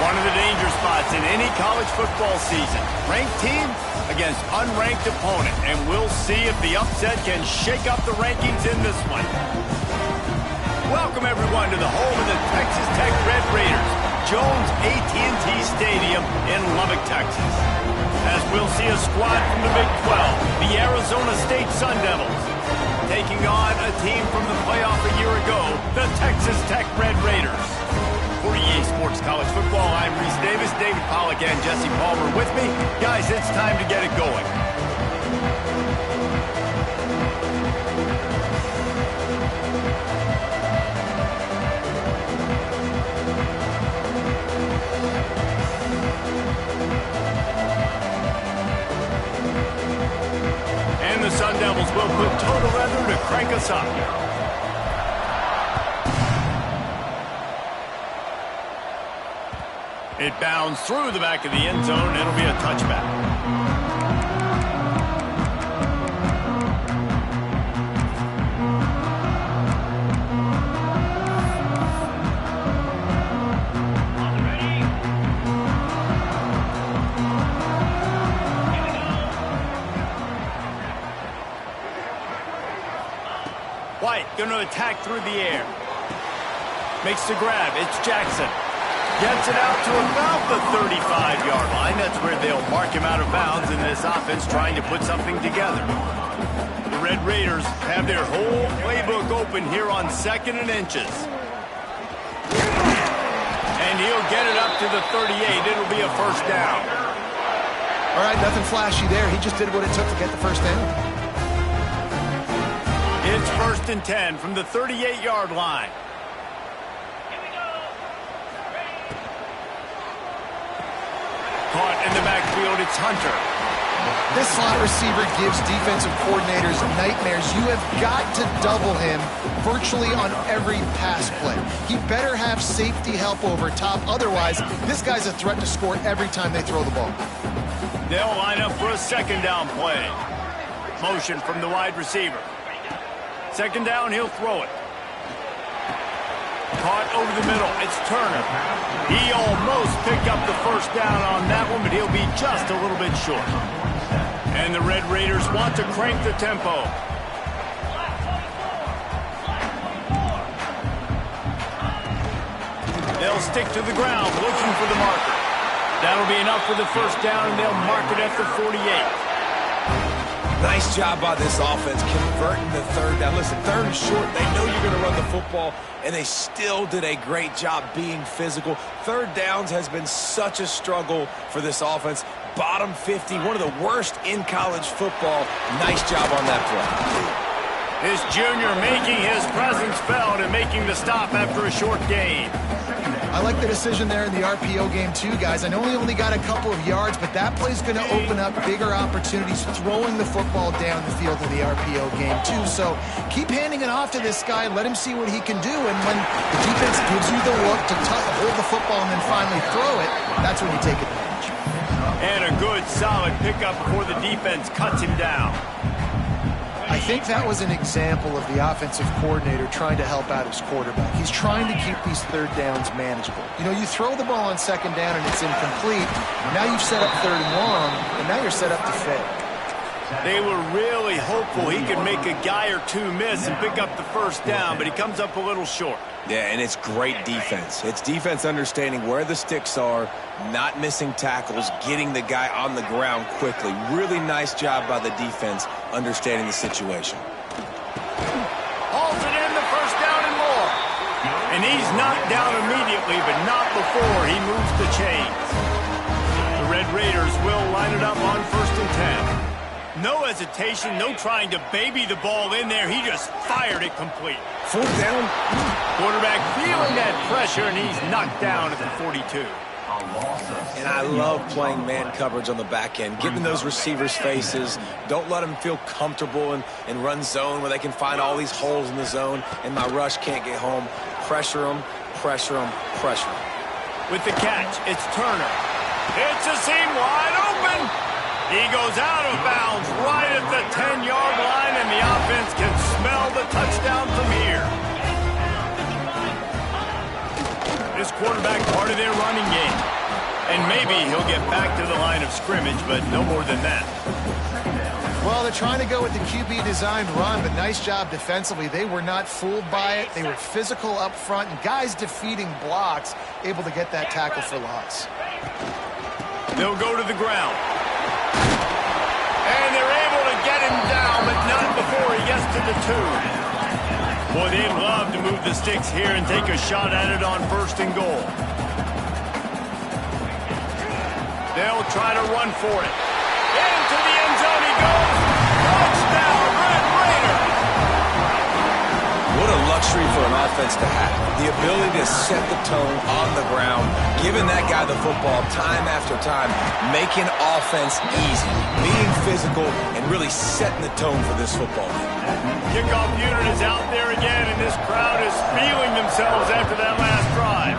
One of the danger spots in any college football season. Ranked team against unranked opponent. And we'll see if the upset can shake up the rankings in this one. Welcome, everyone, to the home of the Texas Tech Red Raiders, Jones A2NCAA Stadium in Lubbock, Texas. As we'll see a squad from the Big 12, the Arizona State Sun Devils, taking on a team from the playoff a year ago, the Texas Tech Red Raiders. For EA Sports College Football, I'm Reese Davis, David Pollack, and Jesse Palmer with me. Guys, it's time to get it going. And the Sun Devils will put total weather to crank us up. It bounds through the back of the end zone. It'll be a touchback. White going to attack through the air. Makes the grab. It's Jackson. Gets it out to about the 35-yard line. That's where they'll mark him out of bounds in this offense trying to put something together. The Red Raiders have their whole playbook open here on 2nd and inches. And he'll get it up to the 38. It'll be a first down. All right, nothing flashy there. He just did what it took to get the first down. It's 1st and 10 from the 38-yard line. Caught in the backfield, it's Hunter. This slot receiver gives defensive coordinators nightmares. You have got to double him virtually on every pass play. He better have safety help over top. Otherwise, this guy's a threat to score every time they throw the ball. They'll line up for a 2nd down play. Motion from the wide receiver. 2nd down, he'll throw it. Caught over the middle. It's Turner. He almost picked up the first down on that one, but he'll be just a little bit short. And the Red Raiders want to crank the tempo. They'll stick to the ground, looking for the marker. That'll be enough for the first down, and they'll mark it at the 48. Nice job by this offense converting the 3rd down. Listen, 3rd and short, they know you're going to run the football, and they still did a great job being physical. 3rd downs has been such a struggle for this offense. Bottom 50, one of the worst in college football. Nice job on that play. This junior making his presence felt and making the stop after a short gain. I like the decision there in the RPO game too, guys. I know he only got a couple of yards, but that play's going to open up bigger opportunities throwing the football down the field in the RPO game too. So keep handing it off to this guy. Let him see what he can do. And when the defense gives you the look to hold the football and then finally throw it, that's when you take advantage. And a good, solid pickup before the defense cuts him down. I think that was an example of the offensive coordinator trying to help out his quarterback. He's trying to keep these 3rd downs manageable. You know, you throw the ball on 2nd down and it's incomplete. Now you've set up 3rd and long, and now you're set up to fail. They were really hopeful he could make a guy or two miss and pick up the first down, but he comes up a little short. Yeah, and it's great defense. It's defense understanding where the sticks are, not missing tackles, getting the guy on the ground quickly. Really nice job by the defense understanding the situation. Hauls it in, the first down and more. And he's knocked down immediately, but not before he moves the chains. The Red Raiders will line it up on 1st and 10. No hesitation, no trying to baby the ball in there. He just fired it complete. 4th down. Quarterback feeling that pressure, and he's knocked down at the 42. And I love playing man coverage on the back end, getting those receivers' faces. Don't let them feel comfortable in run zone where they can find all these holes in the zone, and my rush can't get home. Pressure them, pressure them, pressure them. With the catch, it's Turner. It's a seam wide open. He goes out of bounds right at the 10-yard line, and the offense can smell the touchdown from here. This quarterback part of their running game. Maybe he'll get back to the line of scrimmage, but no more than that. Well, they're trying to go with the QB-designed run, but nice job defensively. They were not fooled by it. They were physical up front, and guys defeating blocks, able to get that tackle for loss. They'll go to the ground. And they're able to get him down, but not before he gets to the 2. Boy, they'd love to move the sticks here and take a shot at it on 1st and goal. They'll try to run for it. Into the end zone he goes. Touchdown, Red Raiders! What a luxury for an offense to have. The ability to set the tone on the ground, giving that guy the football time after time, making offense easy, being physical, and really setting the tone for this football game. Kickoff unit is out there again, and this crowd is feeling themselves after that last drive.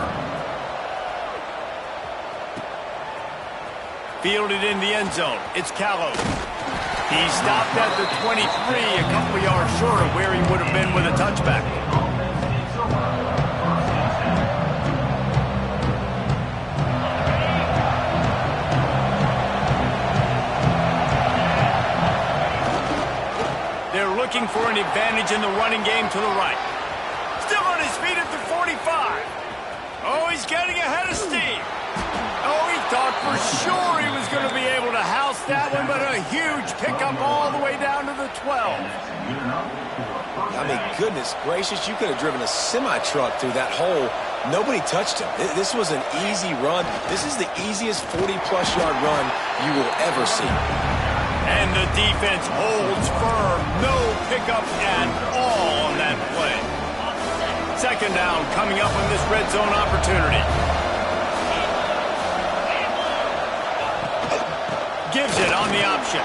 Fielded in the end zone. It's Callow. He stopped at the 23, a couple of yards short of where he would have been with a touchback. They're looking for an advantage in the running game to the right. Still on his feet at the 45. Oh, he's getting ahead of steam. Oh, he thought for sure he was going to be able to house that one, but a huge pickup all the way down to the 12. I mean, goodness gracious, you could have driven a semi-truck through that hole. Nobody touched him. This was an easy run. This is the easiest 40-plus yard run you will ever see. And the defense holds firm. No pickup at all on that play. 2nd down coming up on this red zone opportunity. Gives it on the option.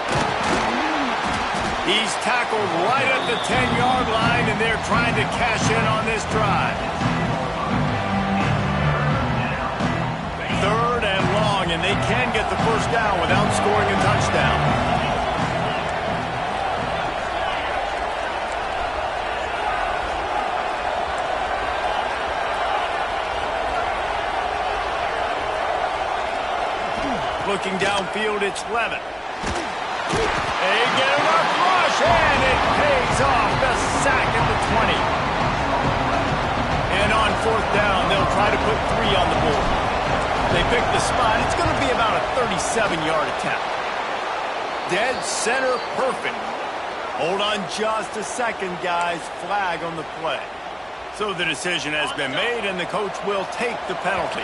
He's tackled right at the 10-yard line, and they're trying to cash in on this drive. 3rd and long, and they can get the 1st down without scoring a touchdown. Looking downfield, it's Levitt. They get him a rush, and it pays off. The sack at the 20. And on 4th down, they'll try to put 3 on the board. They pick the spot. It's going to be about a 37-yard attempt. Dead center, perfect. Hold on just a second, guys. Flag on the play. So the decision has been made, and the coach will take the penalty.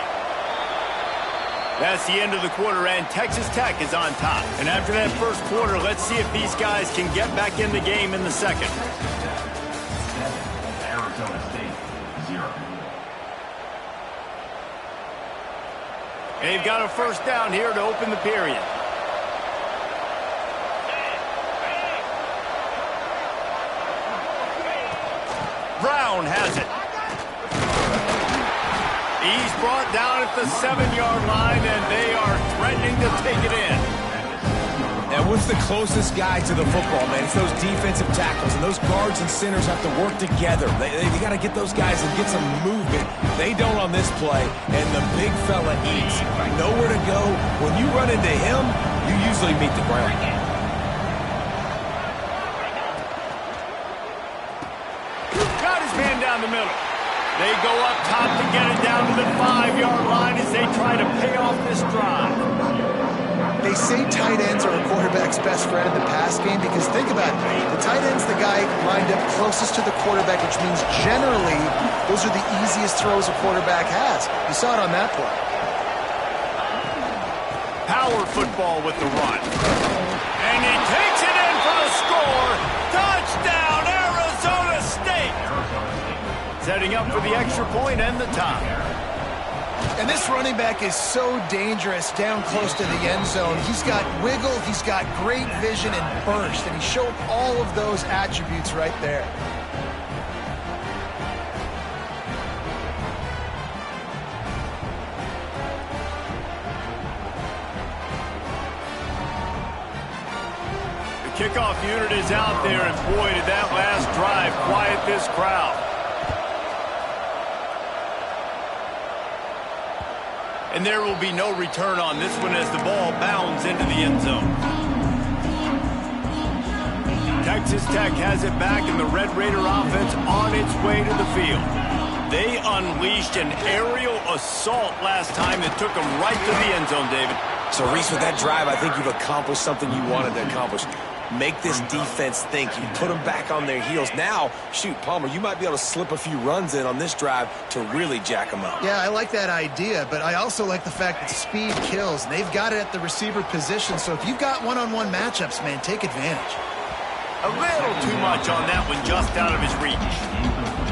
That's the end of the quarter, and Texas Tech is on top. And after that 1st quarter, let's see if these guys can get back in the game in the 2nd. Arizona State, 0. They've got a 1st down here to open the period. Brown has it. He's brought down at the 7-yard line, and they are threatening to take it in. And what's the closest guy to the football, man? It's those defensive tackles, and those guards and centers have to work together. They got to get those guys and get some movement. They don't on this play, and the big fella eats. Nowhere to go. When you run into him, you usually meet the ground. Got his man down the middle. They go up top to get it down to the 5-yard line as they try to pay off this drive. They say tight ends are a quarterback's best friend in the pass game because think about it. The tight end's the guy lined up closest to the quarterback, which means generally those are the easiest throws a quarterback has. You saw it on that play. Power football with the run. And he takes it in for the score. Touchdown, Arizona State. Setting up for the extra point and the tie. And this running back is so dangerous down close to the end zone. He's got wiggle, he's got great vision and burst, and he showed all of those attributes right there. The kickoff unit is out there, and boy, did that last drive quiet this crowd. And there will be no return on this one as the ball bounds into the end zone. Texas Tech has it back, and the Red Raider offense on its way to the field. They unleashed an aerial assault last time that took them right to the end zone, David. So, Reese, with that drive, I think you've accomplished something you wanted to accomplish. Make this defense think. You put them back on their heels. Now, shoot, Palmer, you might be able to slip a few runs in on this drive to really jack them up. Yeah, I like that idea, but I also like the fact that speed kills. They've got it at the receiver position, so if you've got one-on-one matchups, man, take advantage. A little too much on that one, just out of his reach.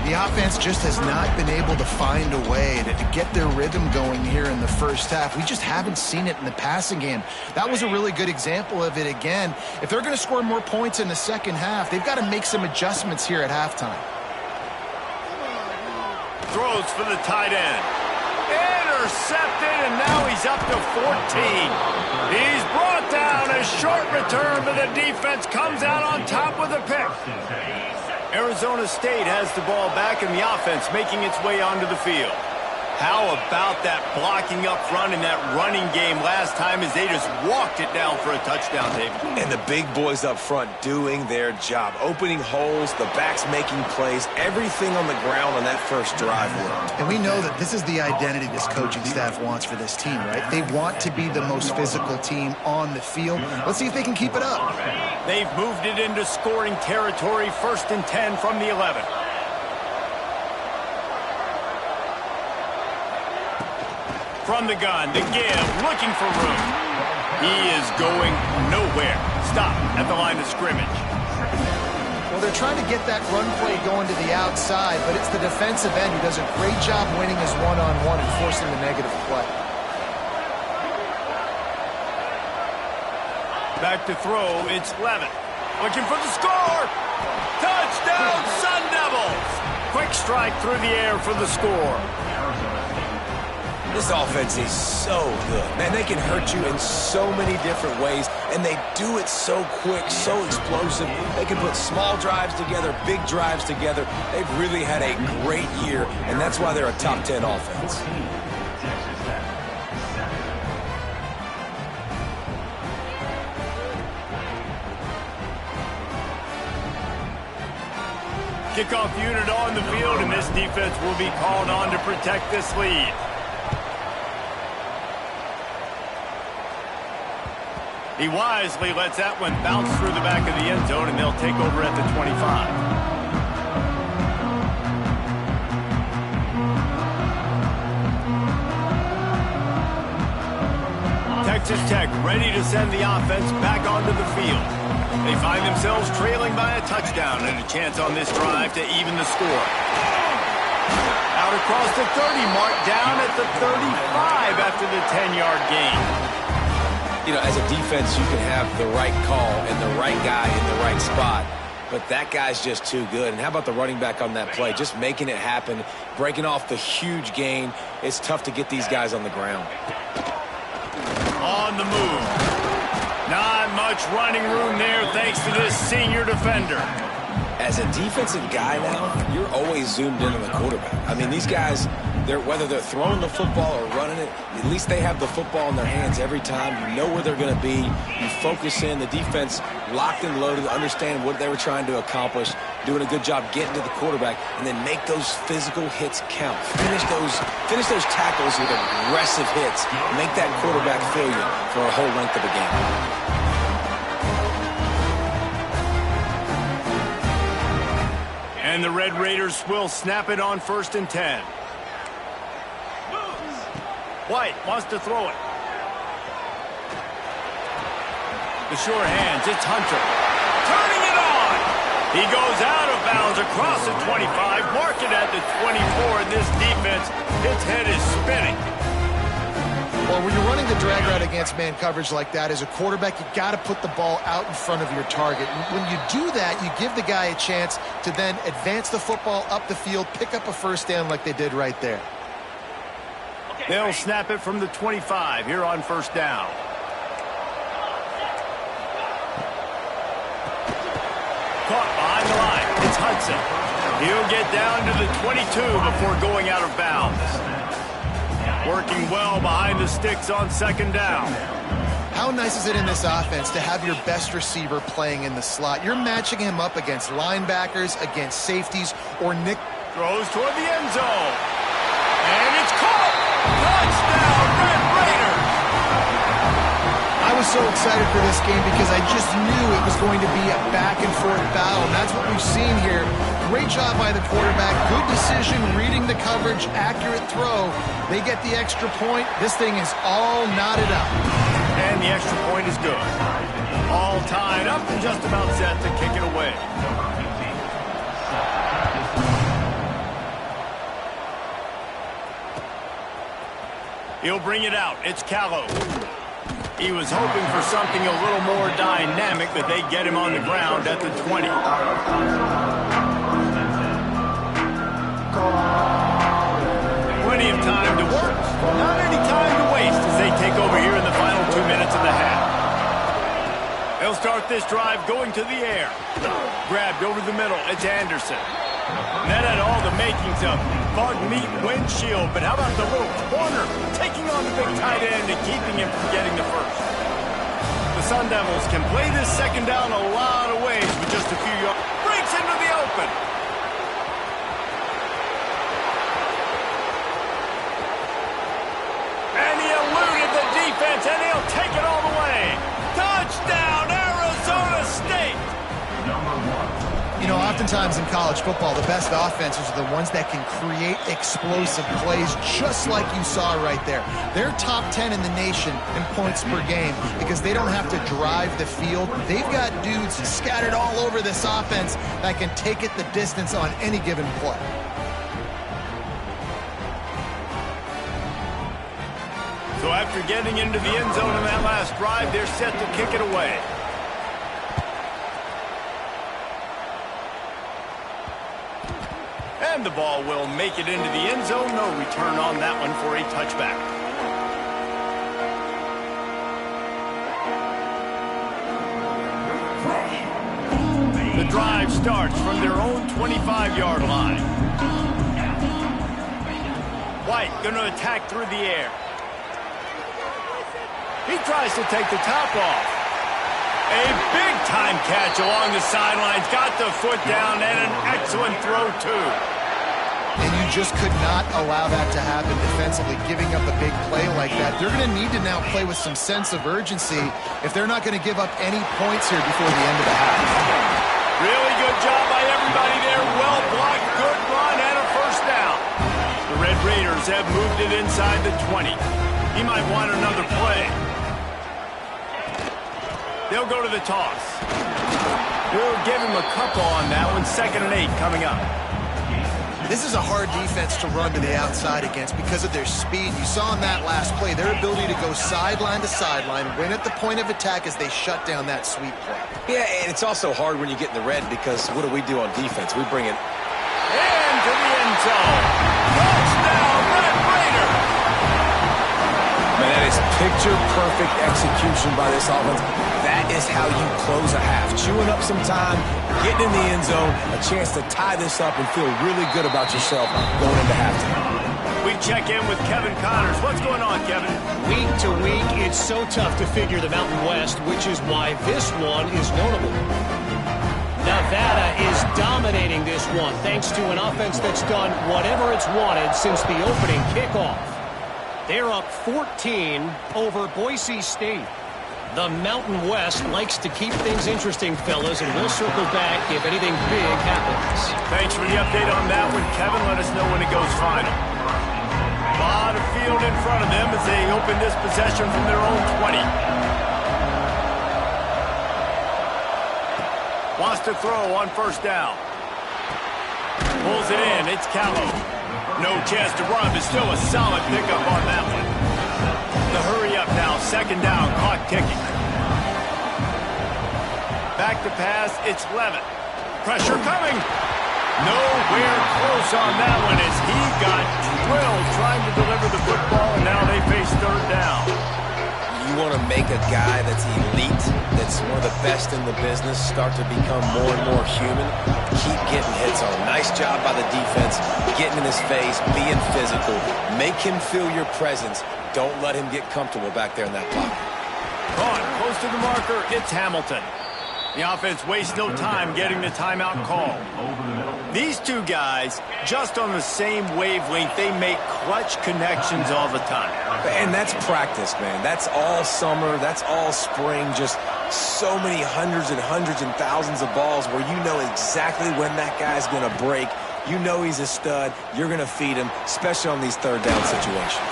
The offense just has not been able to find a way to get their rhythm going here in the first half. We just haven't seen it in the passing game. That was a really good example of it again. If they're going to score more points in the second half, they've got to make some adjustments here at halftime. Throws for the tight end. Intercepted, and now he's up to 14. He's brought down. A short return, but the defense comes out on top with a pick. Arizona State has the ball back, and the offense making its way onto the field. How about that blocking up front and that running game last time as they just walked it down for a touchdown, David? And the big boys up front doing their job. Opening holes, the backs making plays, everything on the ground on that first drive worked. And we know that this is the identity this coaching staff wants for this team, right? They want to be the most physical team on the field. Let's see if they can keep it up. They've moved it into scoring territory, 1st and 10 from the 11. From the gun, the give, looking for room. He is going nowhere. Stop at the line of scrimmage. Well, they're trying to get that run play going to the outside, but it's the defensive end who does a great job winning his one-on-one and forcing the negative play. Back to throw, it's Levin. Looking for the score. Touchdown, Sun Devils. Quick strike through the air for the score. This offense is so good. Man, they can hurt you in so many different ways, and they do it so quick, so explosive. They can put small drives together, big drives together. They've really had a great year, and that's why they're a top 10 offense. Kickoff unit on the field, and this defense will be called on to protect this lead. He wisely lets that one bounce through the back of the end zone, and they'll take over at the 25. Texas Tech ready to send the offense back onto the field. They find themselves trailing by a touchdown and a chance on this drive to even the score. Out across the 30 mark, down at the 35 after the 10-yard gain. You know, as a defense, you can have the right call and the right guy in the right spot, but that guy's just too good. And how about the running back on that play? Just making it happen, breaking off the huge gain. It's tough to get these guys on the ground. On the move. Not much running room there thanks to this senior defender. As a defensive guy now, you're always zoomed in on the quarterback. I mean, these guys, whether they're throwing the football or running it, at least they have the football in their hands every time. You know where they're going to be. You focus in. The defense locked and loaded, understand what they were trying to accomplish, doing a good job getting to the quarterback, and then make those physical hits count. Finish those tackles with aggressive hits. Make that quarterback feel you for a whole length of a game. And the Red Raiders will snap it on 1st and 10. White wants to throw it. The sure hands, it's Hunter. Turning it on! He goes out of bounds across the 25, mark it at the 24, and this defense, its head is spinning. Well, when you're running the drag route against man coverage like that, as a quarterback, you got to put the ball out in front of your target. And when you do that, you give the guy a chance to then advance the football up the field, pick up a first down like they did right there. They'll snap it from the 25 here on 1st down. Caught behind the line. It's Hudson. He'll get down to the 22 before going out of bounds. Working well behind the sticks on second down. How nice is it in this offense to have your best receiver playing in the slot? You're matching him up against linebackers, against safeties, or Nick. Throws toward the end zone. And it's caught! Touchdown, Red Raiders! I was so excited for this game because I just knew it was going to be a back-and-forth battle, and that's what we've seen here. Great job by the quarterback. Good decision, reading the coverage, accurate throw. They get the extra point. This thing is all knotted up. And the extra point is good. All tied up and just about set to kick it away. He'll bring it out. It's Callow. He was hoping for something a little more dynamic, but they get him on the ground at the 20. Plenty of time to work. Not any time to waste as they take over here in the final 2 minutes of the half. They'll start this drive going to the air. Grabbed over the middle. It's Anderson. And that had all the makings of bug meat windshield, but how about the little corner taking on the big tight end and keeping him from getting the first? The Sun Devils can play this second down a lot of ways with just a few yards. Breaks into the open. And he eluded the defense, and he'll take it all the way. Touchdown, Arizona State! Number 1. You know, oftentimes in college football, the best offenses are the ones that can create explosive plays just like you saw right there. They're top 10 in the nation in points per game because they don't have to drive the field. They've got dudes scattered all over this offense that can take it the distance on any given play. So after getting into the end zone in that last drive, they're set to kick it away. And the ball will make it into the end zone. No return on that one for a touchback. The drive starts from their own 25-yard line. White going to attack through the air. He tries to take the top off. A big-time catch along the sidelines. Got the foot down and an excellent throw, too. And you just could not allow that to happen defensively, giving up a big play like that. They're going to need to now play with some sense of urgency if they're not going to give up any points here before the end of the half. Really good job by everybody there. Well blocked, good run, and a first down. The Red Raiders have moved it inside the 20. He might want another play. They'll go to the toss. We'll give him a couple on that one. 2nd and 8 coming up. This is a hard defense to run to the outside against because of their speed. You saw in that last play their ability to go sideline to sideline, win at the point of attack as they shut down that sweep play. Yeah, and it's also hard when you get in the red because what do we do on defense? We bring it into the end zone. Touchdown, Red Raiders! Man, that is picture-perfect execution by this offense. That is how you close a half. Chewing up some time, getting in the end zone, a chance to tie this up and feel really good about yourself going into halftime. We check in with Kevin Connors. What's going on, Kevin? Week to week, it's so tough to figure the Mountain West, which is why this one is notable. Nevada is dominating this one thanks to an offense that's done whatever it's wanted since the opening kickoff. They're up 14 over Boise State. The Mountain West likes to keep things interesting, fellas, and we'll circle back if anything big happens. Thanks for the update on that one, Kevin. Let us know when it goes final. A lot of field in front of them as they open this possession from their own 20. Wants to throw on first down. Pulls it in. It's Callow. No chance to run, but still a solid pickup on that one. The hurry up now, 2nd down, clock ticking. Back to pass, it's Levitt. Pressure coming. Nowhere close on that one as he got drilled trying to deliver the football, and now they face 3rd down. You want to make a guy that's elite, that's one of the best in the business, start to become more and more human, keep getting hits on him. Nice job by the defense, getting in his face, being physical. Make him feel your presence. Don't let him get comfortable back there in that pocket. Caught close to the marker, it's Hamilton. The offense wastes no time getting the timeout call. These two guys, just on the same wavelength, they make clutch connections all the time. And that's practice, man. That's all summer. That's all spring. Just so many hundreds and thousands of balls where you know exactly when that guy's going to break. You know he's a stud. You're going to feed him, especially on these third down situations.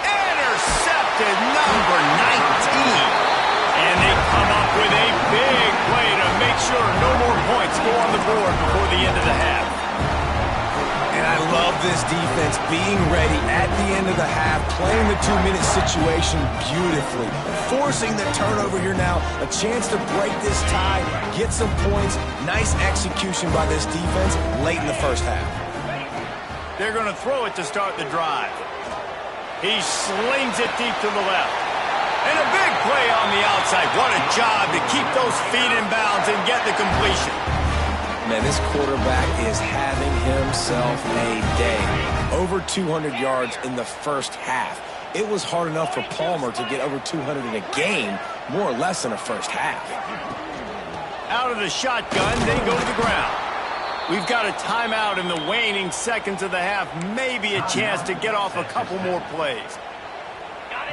Intercepted, number 19. And they come up with a big play to make sure no more points go on the board before the end of the half. And I love this defense being ready at the end of the half, playing the 2-minute situation beautifully, forcing the turnover here now, a chance to break this tie, get some points. Nice execution by this defense late in the first half. They're going to throw it to start the drive. He slings it deep to the left. And a big play on the outside. What a job to keep those feet in bounds and get the completion. Man, this quarterback is having himself a day. Over 200 yards in the first half. It was hard enough for Palmer to get over 200 in a game, more or less in the first half. Out of the shotgun, they go to the ground. We've got a timeout in the waning seconds of the half. Maybe a chance to get off a couple more plays.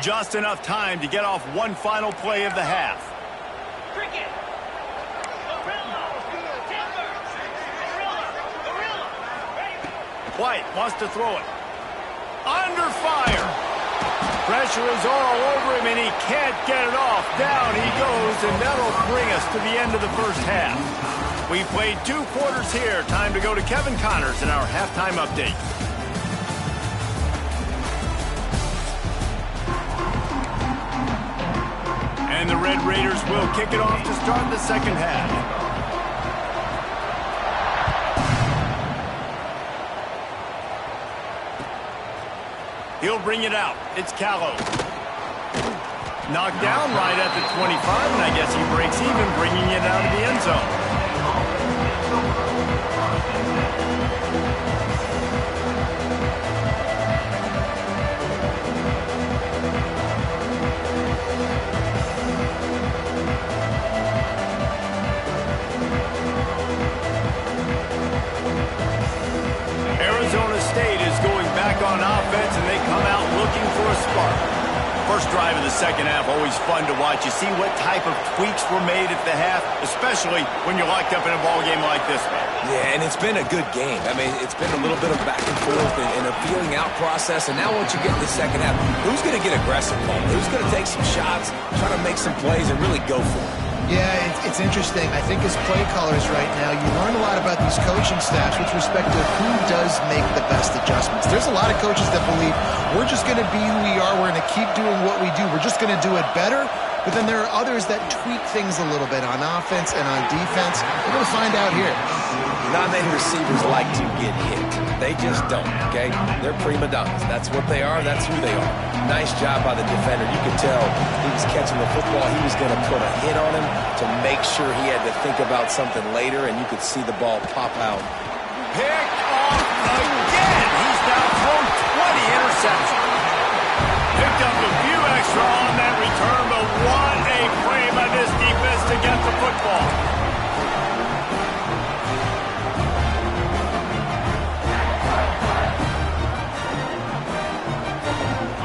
Just enough time to get off one final play of the half. White wants to throw it. Under fire. Pressure is all over him, and he can't get it off. Down he goes, and that'll bring us to the end of the first half. We played 2 quarters here. Time to go to Kevin Connors in our halftime update. And the Red Raiders will kick it off to start the second half. He'll bring it out. It's Callow. Knocked down right at the 25, and I guess he breaks even, bringing it out of the end zone. Arizona State is going back on offense, and they come out looking for a spark. First drive of the second half, always fun to watch. You see what type of tweaks were made at the half, especially when you're locked up in a ball game like this one. Yeah, and it's been a good game. I mean, it's been a little bit of back and forth and a feeling out process. And now once you get to the second half, who's going to get aggressive, Paul? Who's going to take some shots, try to make some plays, and really go for it? Yeah, it's interesting. I think as play callers right now, you learn a lot about these coaching staffs with respect to who does make the best adjustments. There's a lot of coaches that believe we're just going to be who we are. We're going to keep doing what we do. We're just going to do it better. But then there are others that tweak things a little bit on offense and on defense. We're going to find out here. Not many receivers like to get hit. They just don't, okay? They're prima donnas. That's what they are. That's who they are. Nice job by the defender. You could tell he was catching the football. He was going to put a hit on him to make sure he had to think about something later, and you could see the ball pop out. Picked off again. He's now thrown 20 interceptions. Picked up a few extra on that return, but what a play by this defense to get the football.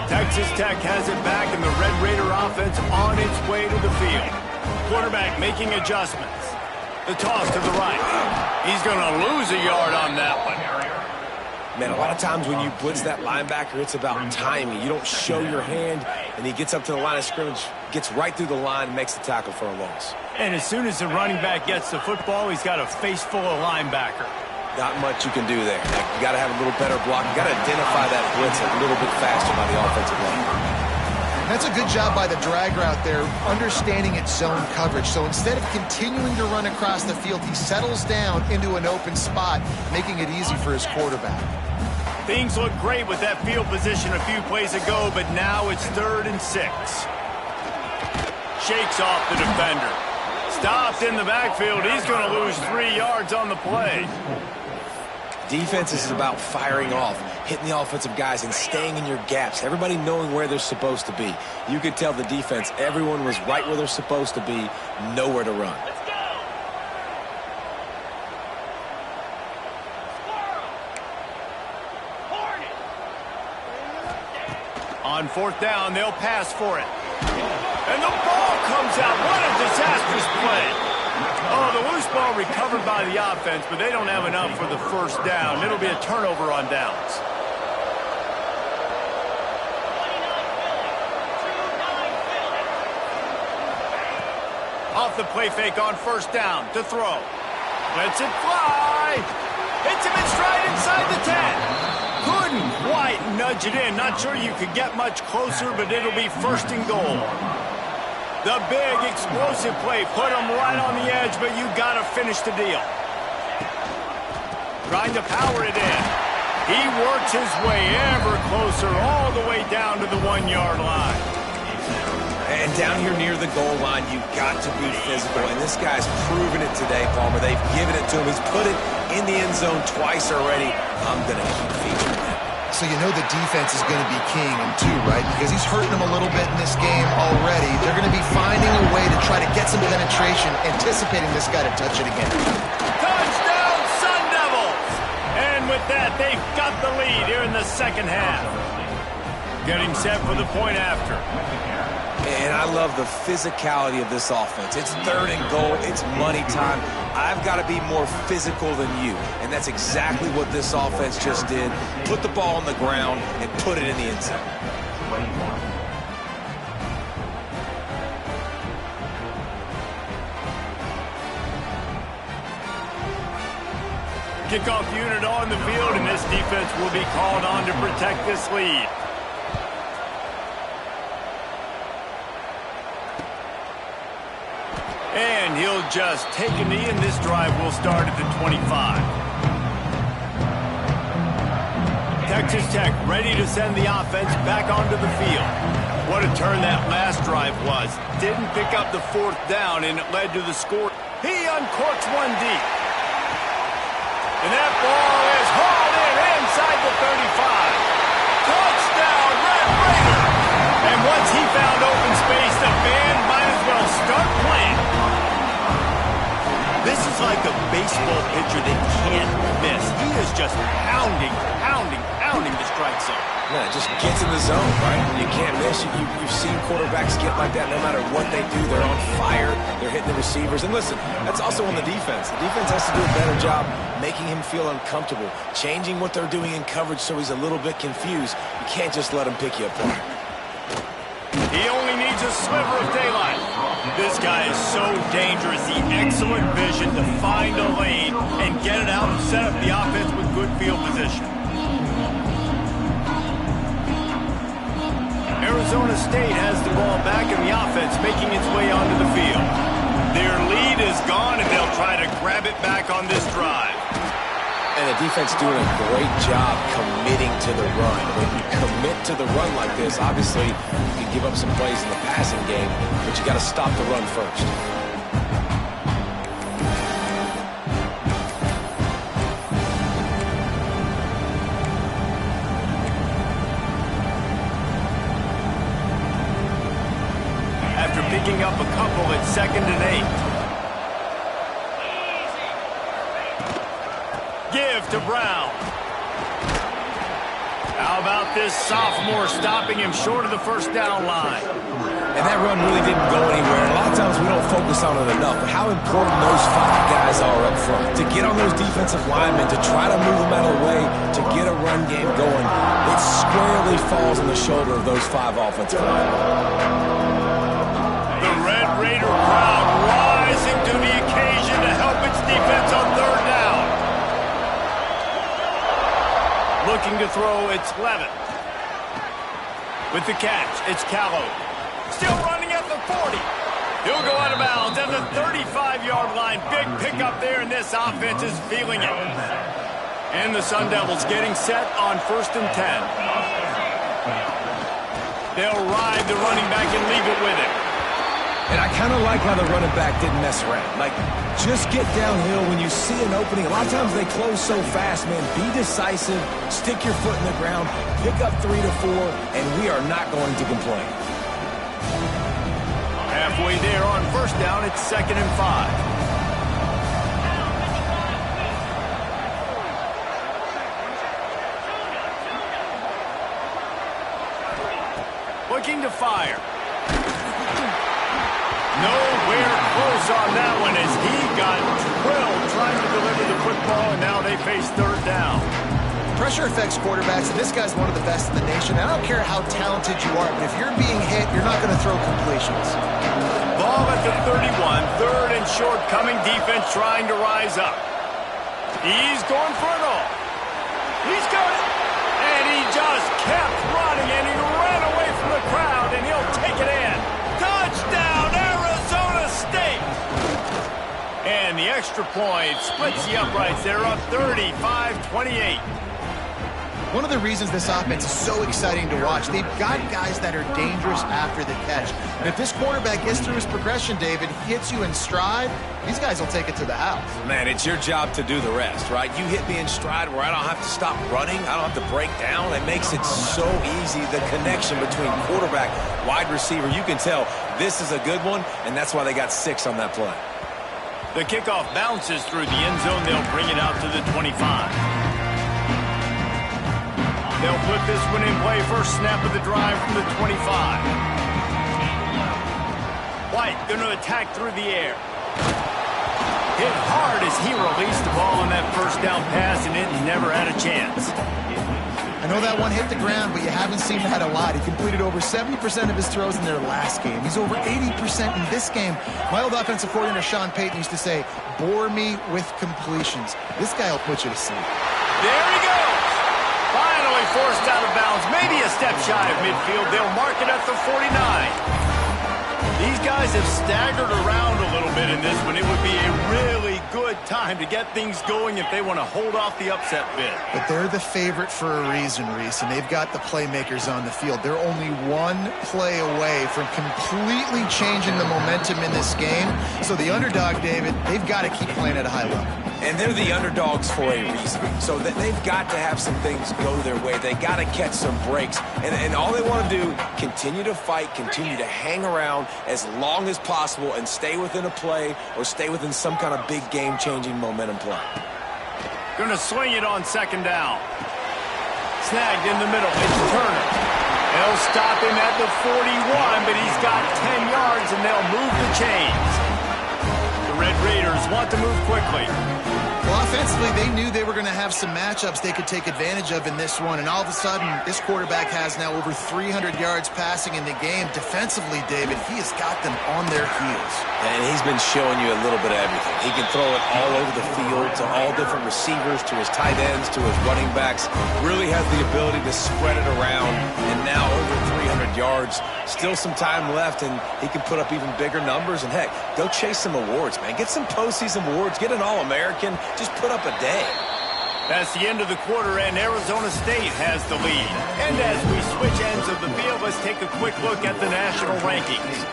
Texas Tech has it back, and the Red Raider offense on its way to the field. Quarterback making adjustments. The toss to the right. He's going to lose a yard on that one. Man, a lot of times when you blitz that linebacker, it's about timing. You don't show your hand, and he gets up to the line of scrimmage, gets right through the line, and makes the tackle for a loss. And as soon as the running back gets the football, he's got a face full of linebacker. Not much you can do there. You got to have a little better block. You got to identify that blitz a little bit faster by the offensive line. That's a good job by the drag route there, understanding its zone coverage. So instead of continuing to run across the field, he settles down into an open spot, making it easy for his quarterback. Things looked great with that field position a few plays ago, but now it's 3rd and 6. Shakes off the defender. Stopped in the backfield. He's going to lose 3 yards on the play. Defense is about firing off, hitting the offensive guys and staying in your gaps. Everybody knowing where they're supposed to be. You could tell the defense, everyone was right where they're supposed to be, nowhere to run. On 4th down, they'll pass for it. And the ball comes out. What a disastrous play. Oh, the loose ball recovered by the offense, but they don't have enough for the 1st down. It'll be a turnover on downs. Off the play fake on 1st down to throw. Lets it fly. Hits him in stride inside the 10. Couldn't quite nudge it in. Not sure you could get much closer, but it'll be 1st and goal. The big explosive play put him right on the edge, but you got to finish the deal. Trying to power it in. He works his way ever closer all the way down to the 1-yard line. And down here near the goal line, you've got to be physical. And this guy's proven it today, Palmer. They've given it to him. He's put it in the end zone twice already. I'm going to keep featuring that. So you know the defense is going to be keying him too, right? Because he's hurting them a little bit in this game already. They're going to be finding a way to try to get some penetration, anticipating this guy to touch it again. Touchdown, Sun Devils! And with that, they've got the lead here in the 2nd half. Getting set for the point after. And I love the physicality of this offense. It's 3rd and goal. It's money time. I've got to be more physical than you. And that's exactly what this offense just did. Put the ball on the ground and put it in the end zone. Kickoff unit on the field, and this defense will be called on to protect this lead. And he'll just take a knee, and this drive will start at the 25. Texas Tech ready to send the offense back onto the field. What a turn that last drive was. Didn't pick up the 4th down, and it led to the score. He uncorks one deep. And that ball is hauled in inside the 35. Touchdown, Red Raider! And once he found open space, the band might as well start playing. This is like a baseball pitcher that can't miss. He is just pounding the strike zone. Yeah, it just gets in the zone, right? When you can't miss, you've seen quarterbacks get like that no matter what they do. They're on fire. They're hitting the receivers. And listen, that's also on the defense. The defense has to do a better job making him feel uncomfortable, changing what they're doing in coverage so he's a little bit confused. You can't just let him pick you apart. He only needs a sliver of daylight. This guy is so dangerous. The excellent vision to find a lane and get it out and set up the offense with good field position. Arizona State has the ball back in the offense, making its way onto the field. Their lead is gone, and they'll try to grab it back on this drive. And the defense doing a great job committing to the run. When you commit to the run like this, obviously you can give up some plays in the passing game, but you got to stop the run first. After picking up a couple at 2nd and 8. Give to Brown. How about this sophomore stopping him short of the 1st down line? And that run really didn't go anywhere. And a lot of times we don't focus on it enough, but how important those 5 guys are up front. To get on those defensive linemen, to try to move them out of the way, to get a run game going, it squarely falls on the shoulder of those 5 offensive linemen. The Red Raider crowd rising to the occasion to help its defense on 3rd down. Looking to throw, it's Levitt. With the catch, it's Callow. Still running at the 40. He'll go out of bounds at the 35-yard line. Big pickup there, and this offense is feeling it. And the Sun Devils getting set on 1st and 10. They'll ride the running back and leave it with him. And I kind of like how the running back didn't mess around. Like, just get downhill when you see an opening. A lot of times they close so fast, man. Be decisive, stick your foot in the ground, pick up 3 to 4, and we are not going to complain. Halfway there on 1st down, it's 2nd and 5. Looking to fire. Nowhere close on that one as he got drilled trying to deliver the football, and now they face 3rd down. Pressure affects quarterbacks, and this guy's one of the best in the nation. I don't care how talented you are, but if you're being hit, you're not going to throw completions. Ball at the 31, 3rd and short, coming defense trying to rise up. He's going for it all. He's got it. And he just kept running, and he ran away from the crowd, and he'll take it in. Touchdown, Arizona State! And the extra point splits the uprights. They're up 35-28. One of the reasons this offense is so exciting to watch, they've got guys that are dangerous after the catch. And if this quarterback gets through his progression, David, hits you in stride, these guys will take it to the house. Man, it's your job to do the rest, right? You hit me in stride where I don't have to stop running. I don't have to break down. It makes it so easy, the connection between quarterback, wide receiver. You can tell this is a good one, and that's why they got 6 on that play. The kickoff bounces through the end zone. They'll bring it out to the 25. They'll put this one in play. First snap of the drive from the 25. White going to attack through the air. Hit hard as he released the ball on that first down pass, and it never had a chance. I know that one hit the ground, but you haven't seen that a lot. He completed over 70% of his throws in their last game. He's over 80% in this game. My old offensive coordinator, Sean Payton, used to say, bore me with completions. This guy will put you to sleep. There he goes. Finally forced out of bounds. Maybe a step shy of midfield. They'll mark it at the 49. These guys have staggered around a little bit in this one. It would be a really good time to get things going if they want to hold off the upset bid. But they're the favorite for a reason, Reese, and they've got the playmakers on the field. They're only one play away from completely changing the momentum in this game. So the underdog, David, they've got to keep playing at a high level. And they're the underdogs for a reason. So that they've got to have some things go their way. They got to catch some breaks. And all they want to do, continue to fight, continue to hang around as long as possible and stay within a play or stay within some kind of big game-changing momentum play. Going to swing it on 2nd down. Snagged in the middle. It's Turner. They'll stop him at the 41, but he's got 10 yards, and they'll move the chains. The Red Raiders want to move quickly. Well, offensively, they knew they were going to have some matchups they could take advantage of in this one, and all of a sudden, this quarterback has now over 300 yards passing in the game. Defensively, David, he has got them on their heels. And he's been showing you a little bit of everything. He can throw it all over the field to all different receivers, to his tight ends, to his running backs. Really has the ability to spread it around, and now over 300 yards. Still some time left, and he can put up even bigger numbers. And, heck, go chase some awards, man. Get some postseason awards. Get an All-American. Just put up a day. That's the end of the quarter, and Arizona State has the lead. And as we switch ends of the field, let's take a quick look at the national rankings.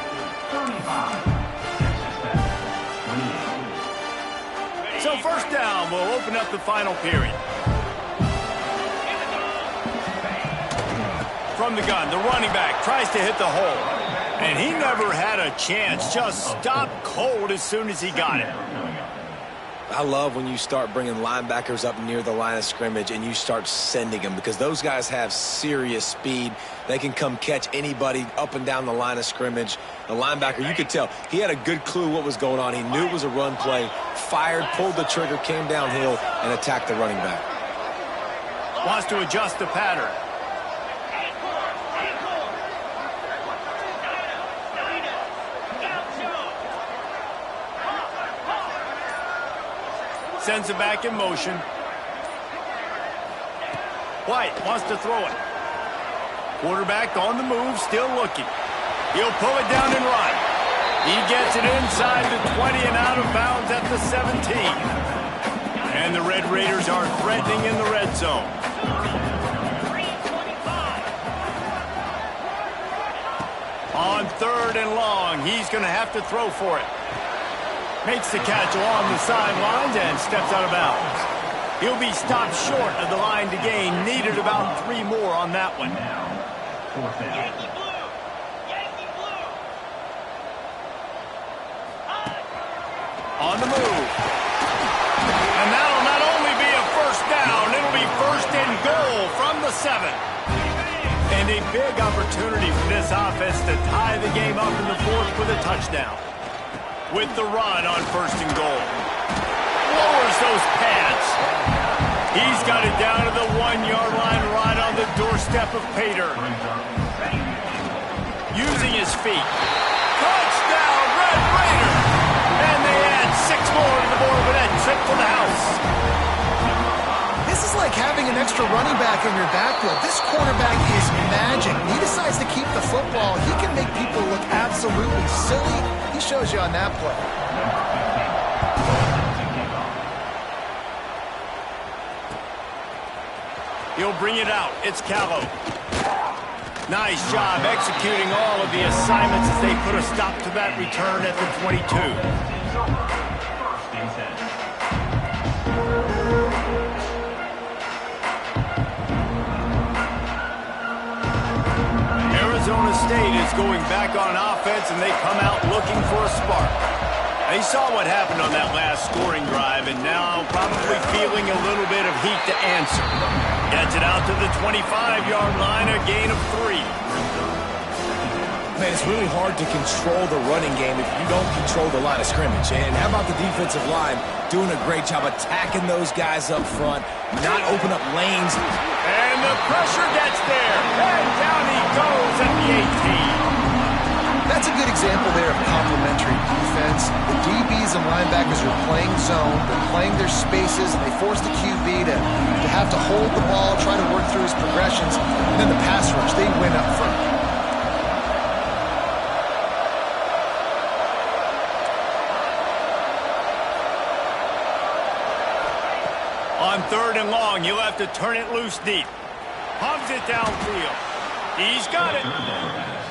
So 1st down, we'll open up the final period. From the gun, the running back tries to hit the hole. And he never had a chance. Just stopped cold as soon as he got it. I love when you start bringing linebackers up near the line of scrimmage and you start sending them, because those guys have serious speed. They can come catch anybody up and down the line of scrimmage. The linebacker, you could tell, he had a good clue what was going on. He knew it was a run play, fired, pulled the trigger, came downhill, and attacked the running back. Wants to adjust the pattern. Sends it back in motion. White wants to throw it. Quarterback on the move, still looking. He'll pull it down and run. He gets it inside the 20 and out of bounds at the 17. And the Red Raiders are threatening in the red zone. On 3rd and long, he's going to have to throw for it. Makes the catch along the sidelines and steps out of bounds. He'll be stopped short of the line to gain. Needed about 3 more on that one. On the move. And that'll not only be a first down, it'll be 1st and goal from the 7. And a big opportunity for this offense to tie the game up in the 4th with a touchdown. With the run on 1st and goal. Lowers those pads. He's got it down to the 1-yard line right on the doorstep of Pater. Using his feet. Touchdown, Red Raiders! And they add 6 more to the board with that trip to the house. This is like having an extra running back in your backfield. This quarterback is magic. When he decides to keep the football, he can make people look absolutely silly. He shows you on that play. He'll bring it out. It's Callow. Nice job executing all of the assignments as they put a stop to that return at the 22. Arizona State is going back on offense, and they come out looking for a spark. They saw what happened on that last scoring drive, and now probably feeling a little bit of heat to answer. Gets it out to the 25-yard line, a gain of 3. Man, it's really hard to control the running game if you don't control the line of scrimmage. And how about the defensive line doing a great job attacking those guys up front, not open up lanes. And the pressure gets there, and down he goes at the 18. That's a good example there of complementary defense. The DBs and linebackers are playing zone, they're playing their spaces, and they force the QB to have to hold the ball, try to work through his progressions, and then the pass rush, they win up front. On 3rd and long, he'll have to turn it loose deep. Pumps it downfield. He's got it.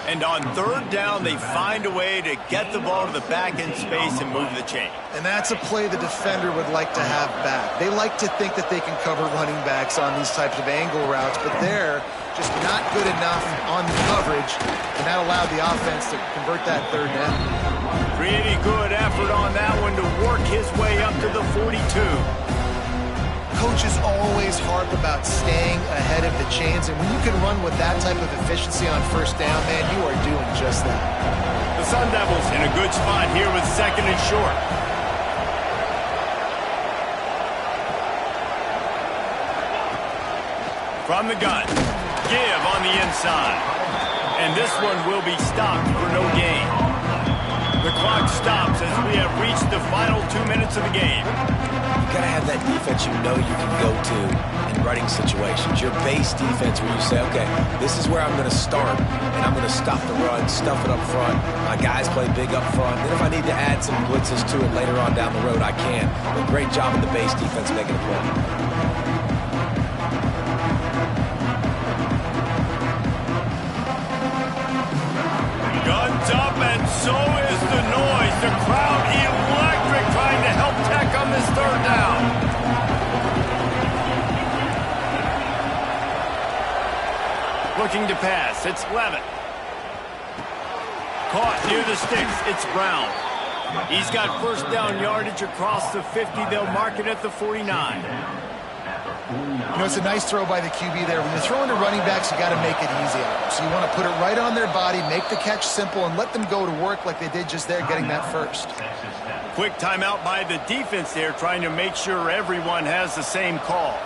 And on 3rd down, they find a way to get the ball to the back end space and move the chain. And that's a play the defender would like to have back. They like to think that they can cover running backs on these types of angle routes, but they're just not good enough on the coverage, and that allowed the offense to convert that 3rd down. Pretty good effort on that one to work his way up to the 42. Coaches always harp about staying ahead of the chains, and when you can run with that type of efficiency on 1st down, man, you are doing just that. The Sun Devils in a good spot here with 2nd and short. From the gun, give on the inside. And this one will be stopped for no gain. The clock stops as we have reached the final 2 minutes of the game. You gotta have that defense you know you can go to in running situations. Your base defense where you say, okay, this is where I'm gonna start, and I'm gonna stop the run, stuff it up front. My guys play big up front. Then if I need to add some blitzes to it later on down the road, I can. But great job in the base defense making a play. Guns up, and so is the noise. The crowd electric, trying to help Tech on this 3rd down. Looking to pass. It's Levitt. Caught near the sticks. It's Brown. He's got 1st down yardage across the 50. They'll mark it at the 49. You know, it's a nice throw by the QB there. When you're throwing to running backs, you got to make it easy on them. So you want to put it right on their body, make the catch simple, and let them go to work like they did just there, getting that 1st. Quick timeout by the defense there, trying to make sure everyone has the same call.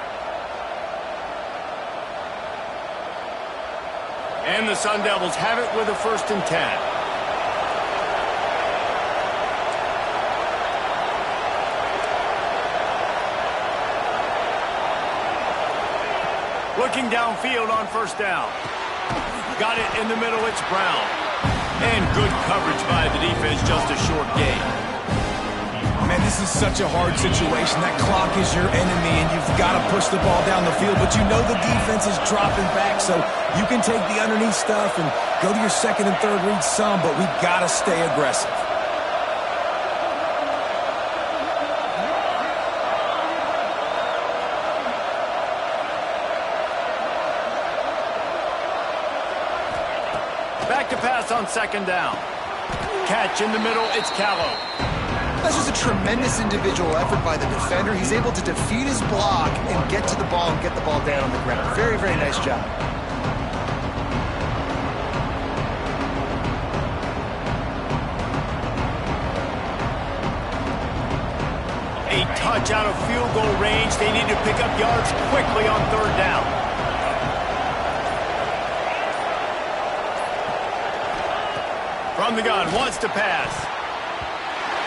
And the Sun Devils have it with a 1st and 10. Looking downfield on 1st down. Got it in the middle, it's Brown. And good coverage by the defense, just a short gain. Man, this is such a hard situation. That clock is your enemy, and you've got to push the ball down the field. But you know the defense is dropping back, so you can take the underneath stuff and go to your second and third read some, but we've got to stay aggressive. Back to pass on second down. Catch in the middle, it's Callow. That's just a tremendous individual effort by the defender. He's able to defeat his block and get to the ball and get the ball down on the ground. Very, very nice job. A touch out of field goal range. They need to pick up yards quickly on third down. From the gun, wants to pass.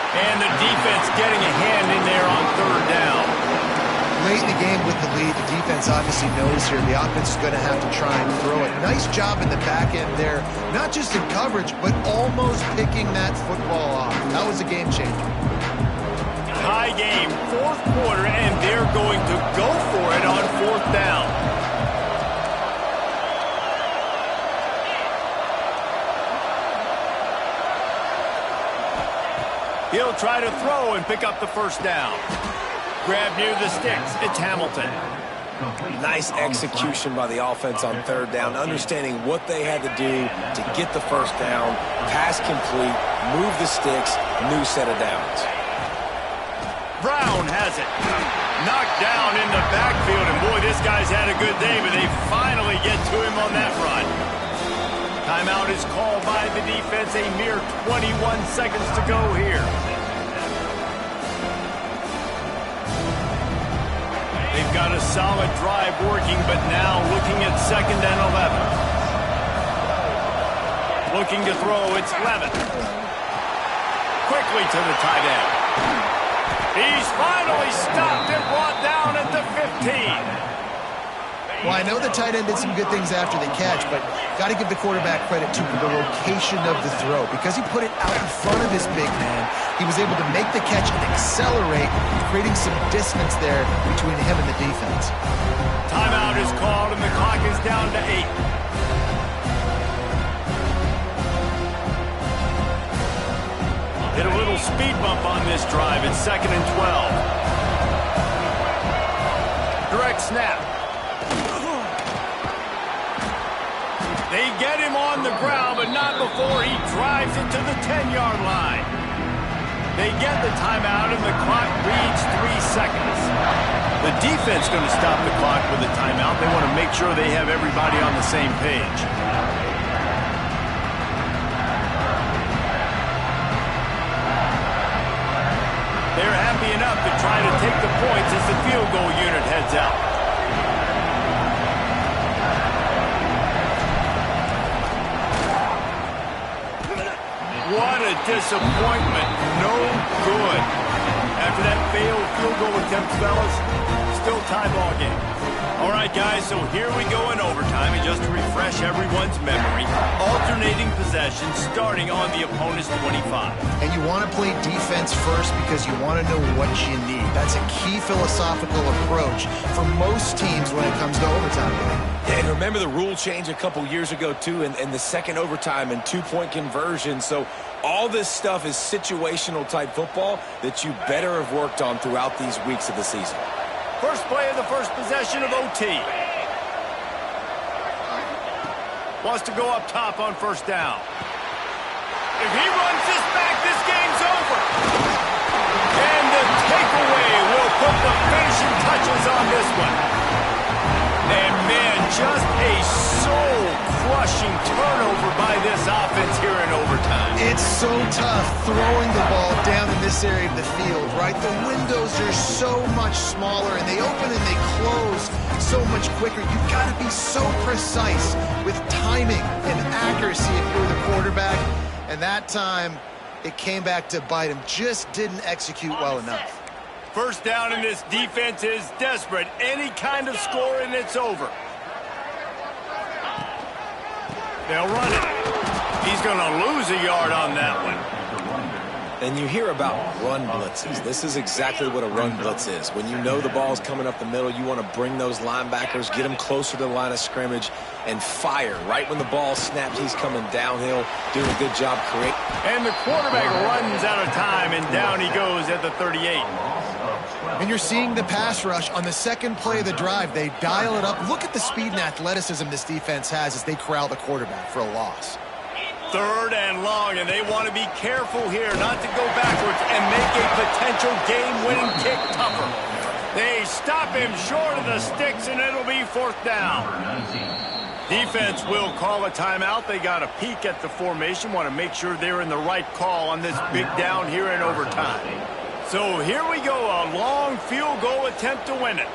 And the defense getting a hand in there on third down. Late in the game with the lead, the defense obviously knows here the offense is going to have to try and throw it. Nice job in the back end there, not just in coverage, but almost picking that football off. That was a game changer. High game, fourth quarter, and they're going to go for it on fourth down. He'll try to throw and pick up the first down. Grab near the sticks. It's Hamilton. Nice execution by the offense on third down, understanding what they had to do to get the first down, pass complete, move the sticks, new set of downs. Brown has it. Knocked down in the backfield, and boy, this guy's had a good day, but they finally get to him on that run. Timeout is called by the defense. A mere 21 seconds to go here. They've got a solid drive working, but now looking at second and 11. Looking to throw, it's Levitt. Quickly to the tight end. He's finally stopped and brought down at the 15. Well, I know the tight end did some good things after the catch, but got to give the quarterback credit to the location of the throw. Because he put it out in front of his big man, he was able to make the catch and accelerate, creating some distance there between him and the defense. Timeout is called, and the clock is down to 8. Hit a little speed bump on this drive. It's second and 12. Direct snap. They get him on the ground, but not before he drives into the 10-yard line. They get the timeout, and the clock reads 3 seconds. The defense going to stop the clock with a timeout. They want to make sure they have everybody on the same page. They're happy enough to try to take the points as the field goal unit heads out. What a disappointment. No good. After that failed field goal attempt, fellas, still tie ball game. All right, guys, so here we go in overtime. And just to refresh everyone's memory, alternating possessions starting on the opponent's 25. And you want to play defense first because you want to know what you need. That's a key philosophical approach for most teams when it comes to overtime. And remember the rule change a couple years ago, too, in the second overtime and two-point conversion. So all this stuff is situational type football that you better have worked on throughout these weeks of the season. First play of the first possession of OT. Wants to go up top on first down. If he runs this back, this game's over. And the takeaway will put the finishing touches on this one. And man, just a soul-crushing turnover by this offense here in overtime. It's so tough throwing the ball down in this area of the field, right? The windows are so much smaller, and they open and they close so much quicker. You've got to be so precise with timing and accuracy if you're the quarterback. And that time, it came back to bite him. Just didn't execute well enough. First down, and this defense is desperate. Any kind of score, and it's over. They'll run it. He's going to lose a yard on that one. And you hear about run blitzes. This is exactly what a run blitz is. When you know the ball's coming up the middle, you want to bring those linebackers, get them closer to the line of scrimmage, and fire. Right when the ball snaps, he's coming downhill, doing a good job creating. And the quarterback runs out of time, and down he goes at the 38. And you're seeing the pass rush on the second play of the drive. They dial it up. Look at the speed and athleticism this defense has as they corral the quarterback for a loss. 3rd and long, and they want to be careful here not to go backwards and make a potential game-winning kick tougher. They stop him short of the sticks, and it'll be 4th down. Defense will call a timeout. They got a peek at the formation, want to make sure they're in the right call on this big down here in overtime. So here we go, a long field goal attempt to win it.